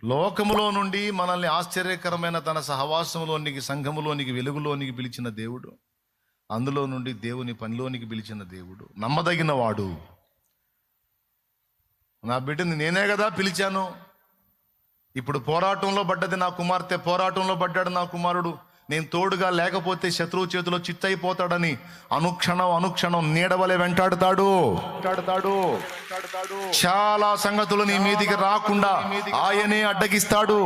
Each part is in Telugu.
లోకములో నుండి మనల్ని ఆశ్చర్యకరమైన తన సహవాసంలోనికి, సంఘములోనికి, వెలుగులోనికి పిలిచిన దేవుడు, అందులో నుండి దేవుని పనిలోనికి పిలిచిన దేవుడు నమ్మదగిన వాడు. నా బిడ్డని నేనే కదా పిలిచాను. ఇప్పుడు పోరాటంలో పడ్డది నా కుమార్తె, పోరాటంలో పడ్డాడు నా కుమారుడు. నేను తోడుగా లేకపోతే శత్రువు చేతిలో చిత్తయిపోతాడని అనుక్షణం నీడవలే వెంటాడుతాడు. చాలా సంగతులు నీ మీదికి రాకుండా ఆయనే అడ్డగిస్తాడు.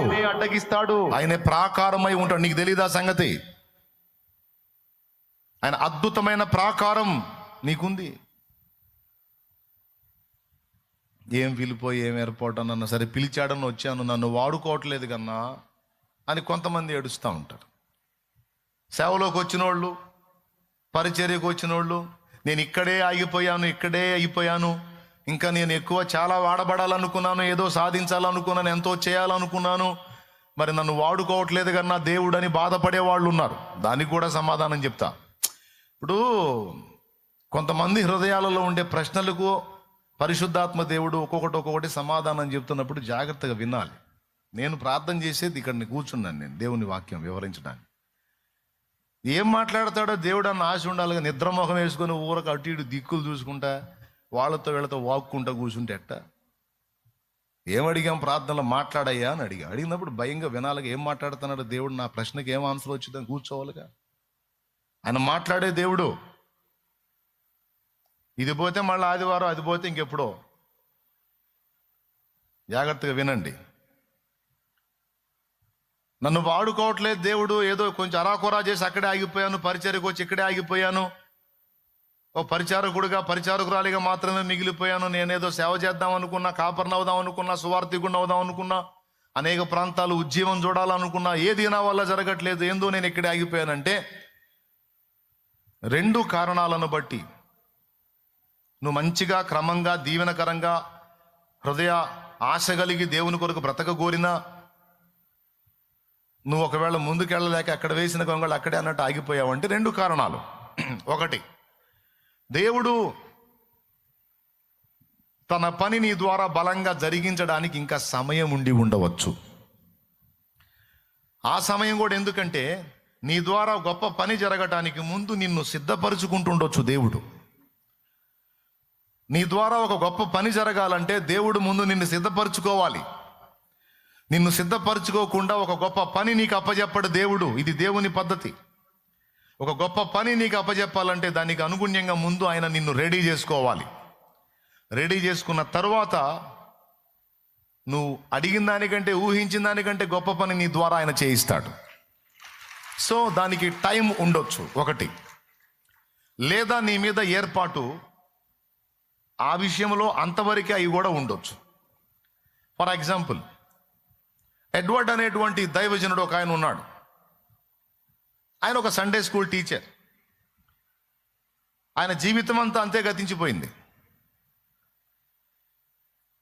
ఆయనే ప్రాకారమై ఉంటాడు. నీకు తెలీదా సంగతి? ఆయన అద్భుతమైన ప్రాకారం నీకుంది. ఏం పిలిపోయి ఏం ఏర్పాటన్నా సరే, పిలిచాడని వచ్చాను, నన్ను వాడుకోవట్లేదు కన్నా అని కొంతమంది ఏడుస్తూ ఉంటారు. సేవలోకి వచ్చిన వాళ్ళు, పరిచర్యకు వచ్చిన వాళ్ళు, నేను ఇక్కడే అయిపోయాను, ఇంకా నేను ఎక్కువ చాలా వాడబడాలనుకున్నాను, ఏదో సాధించాలనుకున్నాను, ఎంతో చేయాలనుకున్నాను, మరి నన్ను వాడుకోవట్లేదు కన్నా దేవుడు అని బాధపడే వాళ్ళు ఉన్నారు. దానికి కూడా సమాధానం చెప్తా. ఇప్పుడు కొంతమంది హృదయాలలో ఉండే ప్రశ్నలకు పరిశుద్ధాత్మ దేవుడు ఒక్కొక్కటి సమాధానం చెప్తున్నప్పుడు జాగ్రత్తగా వినాలి. నేను ప్రార్థన చేసేది ఇక్కడ కూర్చున్నాను, నేను దేవుని వాక్యం వివరించడానికి. ఏం మాట్లాడతాడో దేవుడు అన్న ఆశ ఉండాలిగా. నిద్రమోహం వేసుకొని ఊరకు అటు ఇటు దిక్కులు చూసుకుంటా వాళ్ళతో వీళ్ళతో వాక్కుంటా కూర్చుంటే ఎట్ట? ఏమడిగాం ప్రార్థనలో? మాట్లాడయ్యా అని అడిగినప్పుడు భయంగా వినాలిగా. ఏం మాట్లాడుతున్నాడు దేవుడు, నా ప్రశ్నకి ఏం ఆన్సర్ వచ్చిందని కూర్చోవాలిగా. ఆయన మాట్లాడే దేవుడు. ఇది పోతే మళ్ళీ ఆదివారం, అది పోతే ఇంకెప్పుడో. జాగ్రత్తగా వినండి. నన్ను వాడుకోవట్లేదు దేవుడు, ఏదో కొంచెం అరాకొరా చేసి అక్కడే ఆగిపోయాను, పరిచర్యకు వచ్చి ఇక్కడే ఆగిపోయాను, ఓ పరిచారకుడిగా పరిచారకురాలిగా మాత్రమే మిగిలిపోయాను, నేనేదో సేవ చేద్దాం అనుకున్నా, కాపర్ని అవుదాం అనుకున్నా, సువార్థికుడిని అవుదాం అనుకున్నా, అనేక ప్రాంతాలు ఉజ్జీవం చూడాలనుకున్నా, ఏది నా వల్ల జరగట్లేదు, ఏందో నేను ఇక్కడే ఆగిపోయానంటే రెండు కారణాలను బట్టి. నువ్వు మంచిగా, క్రమంగా, దీవెనకరంగా, హృదయ ఆశ కలిగి దేవుని కొరకు బ్రతకగోరినా నువ్వు ఒకవేళ ముందుకెళ్ళలేక అక్కడ వేసిన గొంగళి అక్కడే అన్నట్టు ఆగిపోయావంటే రెండు కారణాలు. ఒకటి, దేవుడు తన పని నీ ద్వారా బలంగా జరిగించడానికి ఇంకా సమయం ఉండి ఉండవచ్చు. ఆ సమయం కూడా ఎందుకంటే నీ ద్వారా గొప్ప పని జరగటానికి ముందు నిన్ను సిద్ధపరుచుకుంటుండొచ్చు దేవుడు. నీ ద్వారా ఒక గొప్ప పని జరగాలంటే దేవుడు ముందు నిన్ను సిద్ధపరచుకోవాలి. నిన్ను సిద్ధపరచుకోకుండా ఒక గొప్ప పని నీకు అప్పజెప్పడు దేవుడు. ఇది దేవుని పద్ధతి. ఒక గొప్ప పని నీకు అప్పజెప్పాలంటే దానికి అనుగుణ్యంగా ముందు ఆయన నిన్ను రెడీ చేసుకోవాలి. రెడీ చేసుకున్న తర్వాత నువ్వు అడిగిన దానికంటే, ఊహించిన దానికంటే గొప్ప పని నీ ద్వారా ఆయన చేయిస్తాడు. సో దానికి టైం ఉండొచ్చు ఒకటి, లేదా నీ మీద ఏర్పాటు ఆ విషయంలో అంతవరకే అవి కూడా ఉండొచ్చు. ఫర్ ఎగ్జాంపుల్, ఎడ్వర్డ్ అనేటువంటి దైవజనుడు ఒక ఆయన ఉన్నాడు. ఆయన ఒక సండే స్కూల్ టీచర్. ఆయన జీవితం అంతా అంతే గతించిపోయింది.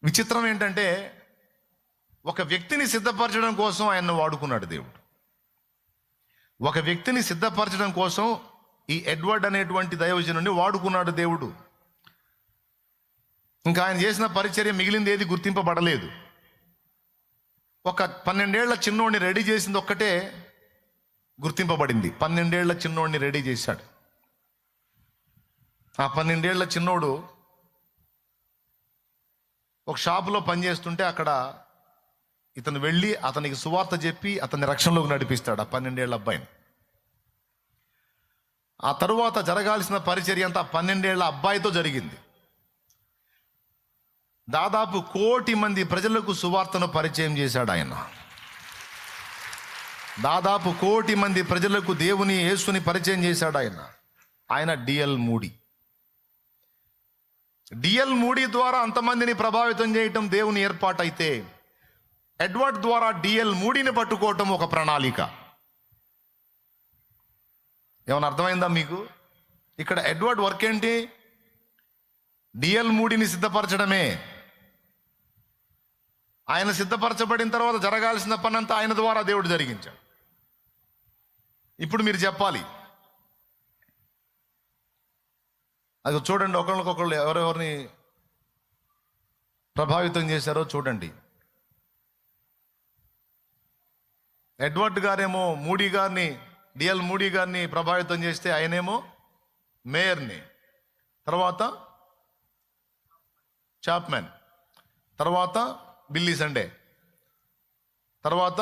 విచిత్రం ఏంటంటే ఒక వ్యక్తిని సిద్ధపరచడం కోసం ఆయన్ను వాడుకున్నాడు దేవుడు. ఒక వ్యక్తిని సిద్ధపరచడం కోసం ఈ ఎడ్వర్డ్ అనేటువంటి దైవజనుడిని వాడుకున్నాడు దేవుడు. ఇంకా ఆయన చేసిన పరిచర్య మిగిలింది ఏది గుర్తింపబడలేదు. ఒక 12 ఏళ్ల చిన్నోడిని రెడీ చేసింది ఒక్కటే గుర్తింపబడింది. 12 ఏళ్ల చిన్నోడిని రెడీ చేశాడు. ఆ 12 ఏళ్ల చిన్నోడు ఒక షాపులో పనిచేస్తుంటే అక్కడ ఇతను వెళ్ళి అతనికి సువార్త చెప్పి అతన్ని రక్షణలోకి నడిపిస్తాడు, ఆ 12 ఏళ్ల అబ్బాయిని. ఆ తరువాత జరగాల్సిన పరిచర్య అంతా 12 ఏళ్ల అబ్బాయితో జరిగింది. దాదాపు 1 కోటి మంది ప్రజలకు సువార్తను పరిచయం చేశాడు ఆయన. దాదాపు 1 కోటి మంది ప్రజలకు దేవుని యేసుని పరిచయం చేశాడు ఆయన. ఆయన డిఎల్ మూడీ ద్వారా అంతమందిని ప్రభావితం చేయటం దేవుని ఏర్పాటు అయితే, ఎడ్వర్డ్ ద్వారా డిఎల్ మూడీని పట్టుకోవటం ఒక ప్రణాళిక. ఏమైనా అర్థమైందా మీకు? ఇక్కడ ఎడ్వర్డ్ వర్క్ ఏంటి? డిఎల్ మూడీని సిద్ధపరచడమే. ఆయన సిద్ధపరచబడిన తర్వాత జరగాల్సిన పని అంతా ఆయన ద్వారా దేవుడు జరిగించాడు. ఇప్పుడు మీరు చెప్పాలి, అది చూడండి, ఒకళ్ళకొకళ్ళు ఎవరెవరిని ప్రభావితం చేశారో చూడండి. ఎడ్వర్డ్ గారేమో డిఎల్ మూడీ గారిని ప్రభావితం చేస్తే ఆయనేమో మేయర్ని, తర్వాత చాప్మెన్, తర్వాత బిల్లీ సండే, తర్వాత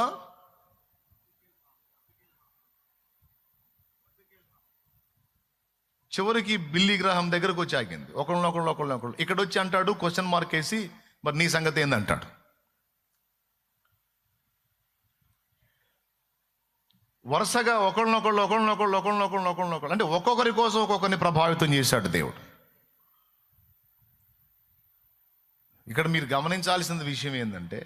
చివరికి బిల్లీ గ్రహం దగ్గరకు వచ్చి ఆగింది. ఒకళ్ళు ఇక్కడ వచ్చి అంటాడు, క్వశ్చన్ మార్క్ వేసి, మరి నీ సంగతి ఏందంటాడు. వరుసగా ఒకళ్ళనొకళ్ళు అంటే ఒక్కొక్కరి కోసం ఒక్కొక్కరిని ప్రభావితం చేశాడు దేవుడు. ఇక్కడ మీరు గమనించాల్సిన విషయం ఏంటంటే,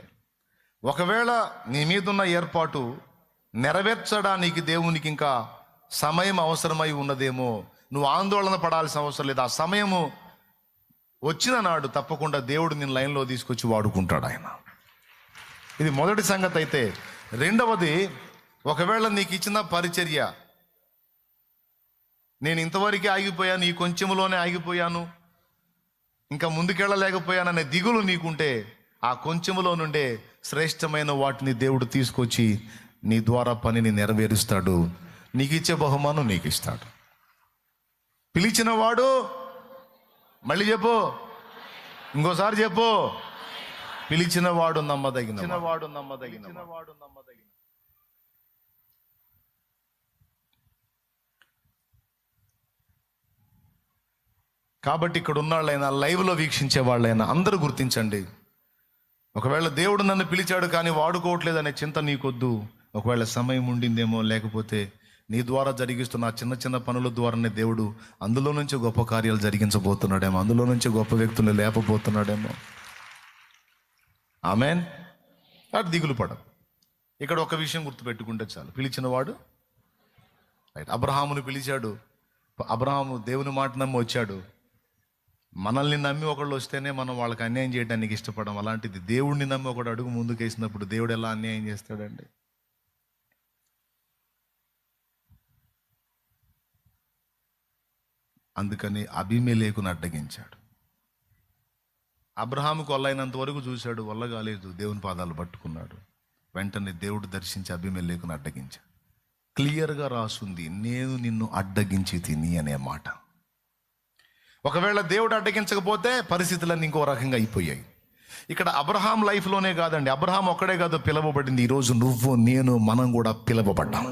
ఒకవేళ నీ మీద ఉన్న ఏర్పాటు నెరవేర్చడానికి దేవునికి ఇంకా సమయం అవసరమై ఉన్నదేమో, నువ్వు ఆందోళన పడాల్సిన అవసరం లేదు. ఆ సమయము వచ్చిన నాడు తప్పకుండా దేవుడు నిన్ను లైన్లో తీసుకొచ్చి వాడుకుంటాడు ఆయన. ఇది మొదటి సంగతి. అయితే రెండవది, ఒకవేళ నీకు ఇచ్చిన పరిచర్య, నేను ఇంతవరకే ఆగిపోయాను, ఈ కొంచెంలోనే ఆగిపోయాను, ఇంకా ముందుకెళ్ళలేకపోయాననే దిగులు నీకుంటే, ఆ కొంచెములో నుండే శ్రేష్టమైన వాటిని దేవుడు తీసుకొచ్చి నీ ద్వారా పనిని నెరవేరుస్తాడు. నీకు ఇచ్చే బహుమానం నీకు ఇస్తాడు. పిలిచిన వాడు, మళ్ళీ చెప్పు, ఇంకోసారి చెప్పు, పిలిచిన వాడు నమ్మదగిన. కాబట్టి ఇక్కడ ఉన్నాళ్ళైనా, లైవ్లో వీక్షించే వాళ్ళైనా అందరూ గుర్తించండి, ఒకవేళ దేవుడు నన్ను పిలిచాడు కానీ వాడుకోవట్లేదు అనే చింత నీకొద్దు. ఒకవేళ సమయం ఉండిందేమో, లేకపోతే నీ ద్వారా జరిగిస్తున్న చిన్న చిన్న పనుల ద్వారానే దేవుడు అందులో నుంచి గొప్ప కార్యాలు జరిగించబోతున్నాడేమో, అందులో నుంచి గొప్ప వ్యక్తులు లేపబోతున్నాడేమో. ఆమెన్. అటు దిగులు పడ. ఇక్కడ ఒక విషయం గుర్తుపెట్టుకుంటే చాలు, పిలిచిన వాడు రైట్. అబ్రహాముని పిలిచాడు, అబ్రహాము దేవుని మాట నమ్మి వచ్చాడు. మనల్ని నమ్మి ఒకళ్ళు వస్తేనే మనం వాళ్ళకి అన్యాయం చేయడానికి ఇష్టపడం. అలాంటిది దేవుడిని నమ్మి ఒకడు అడుగు ముందుకేసినప్పుడు దేవుడు ఎలా అన్యాయం చేస్తాడండి? అందుకని అబీమెలెకును అడ్డగించాడు. అబ్రహాముకు వల్లైనంత వరకు చూశాడు, వల్ల కాలేదు, దేవుని పాదాలు పట్టుకున్నాడు. వెంటనే దేవుడు దర్శించి అబీమెలెకును అడ్డగించాడు. క్లియర్గా రాసుంది, నేను నిన్ను అడ్డగించి తిని అనే మాట. ఒకవేళ దేవుడు అడ్డగించకపోతే పరిస్థితులన్నీ ఇంకో రకంగా అయిపోయాయి. ఇక్కడ అబ్రహాం లైఫ్లోనే కాదండి, అబ్రహాం ఒక్కడే కాదు పిలవబడింది. ఈరోజు నువ్వు, నేను, మనం కూడా పిలవబడ్డాం.